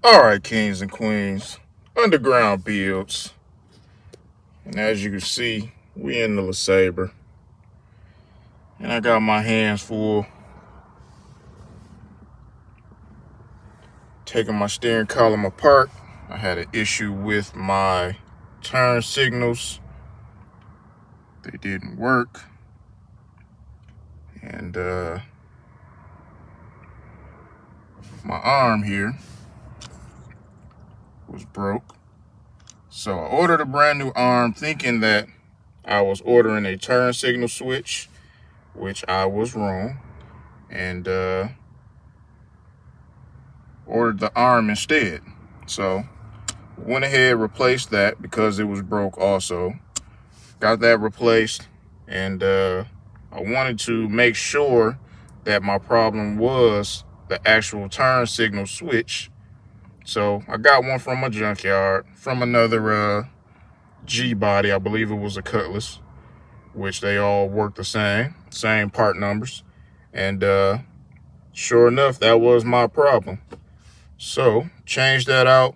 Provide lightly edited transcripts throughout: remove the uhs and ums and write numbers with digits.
All right, kings and queens, underground builds. And as you can see, we in the Lesabre. And I got my hands full taking my steering column apart. I had an issue with my turn signals. They didn't work. And my arm here was broke. So I ordered a brand new arm thinking that I was ordering a turn signal switch, which I was wrong, and ordered the arm instead. So went ahead, replaced that because it was broke also. Got that replaced, and I wanted to make sure that my problem was the actual turn signal switch. So I got one from a junkyard, from another G body. I believe it was a Cutlass, which they all work the same part numbers. And sure enough, that was my problem. So changed that out,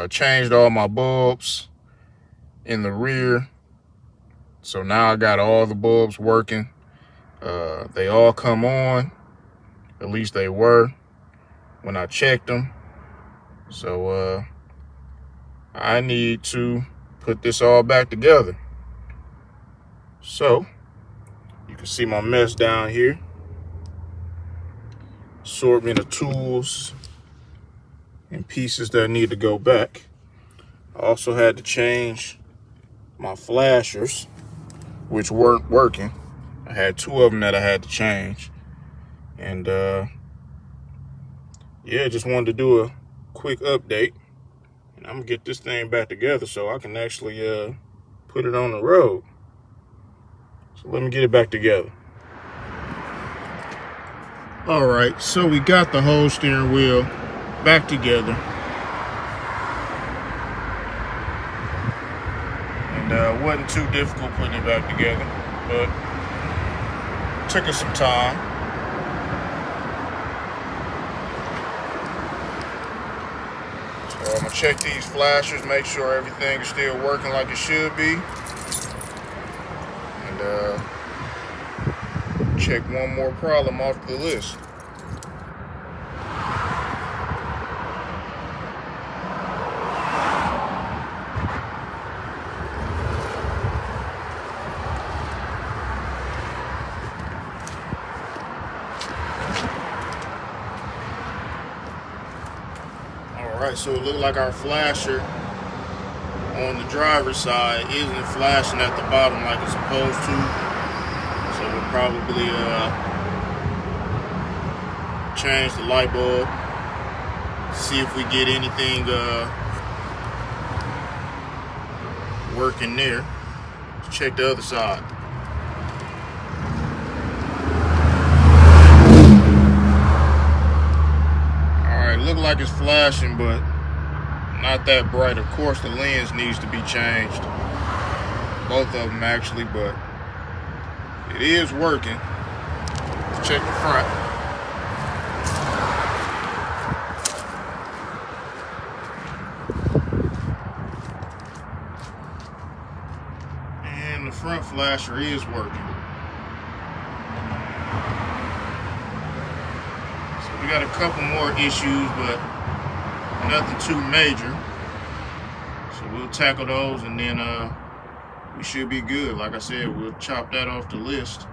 changed all my bulbs in the rear. So now I got all the bulbs working. They all come on, at least they were when I checked them. So I need to put this all back together. So you can see my mess down here. Assortment of tools and pieces that need to go back. I also had to change my flashers, which weren't working. I had two of them that I had to change. And yeah, just wanted to do a quick update, and I'm gonna get this thing back together so I can actually put it on the road. So let me get it back together. All right, so we got the whole steering wheel back together, and it wasn't too difficult putting it back together, but it took us some time. So I'm gonna check these flashers, make sure everything is still working like it should be. And check one more problem off the list. Alright, so it looked like our flasher on the driver's side isn't flashing at the bottom like it's supposed to. So we'll probably change the light bulb, see if we get anything working there. Let's check the other side. Look like it's flashing, but not that bright. Of course, the lens needs to be changed, both of them actually, but it is working. Let's check the front. And the front flasher is working. We got a couple more issues, but nothing too major. So we'll tackle those, and then we should be good. Like I said, we'll chop that off the list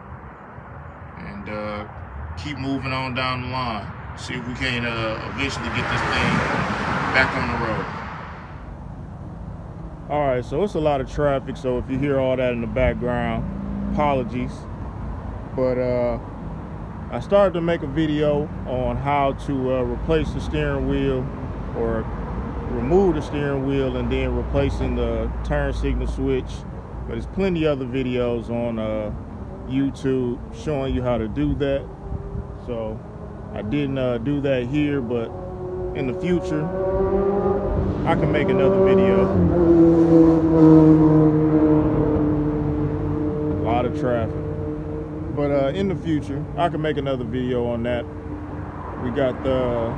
and keep moving on down the line. See if we can eventually get this thing back on the road. All right, so it's a lot of traffic, so if you hear all that in the background, apologies. But I started to make a video on how to replace the steering wheel, or remove the steering wheel and then replacing the turn signal switch. But there's plenty other videos on YouTube showing you how to do that. So I didn't do that here, but in the future I can make another video. A lot of traffic. But in the future, I can make another video on that. We got the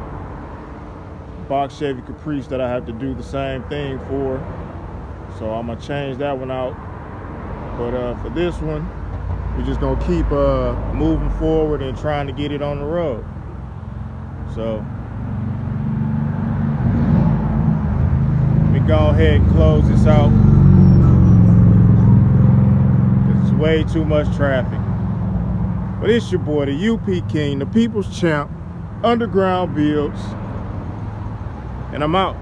box Chevy Caprice that I have to do the same thing for. So I'm gonna change that one out. But for this one, we're just gonna keep moving forward and trying to get it on the road. So let me go ahead and close this out. It's way too much traffic. But it's your boy, the UP King, the People's Champ, Underground Builds, and I'm out.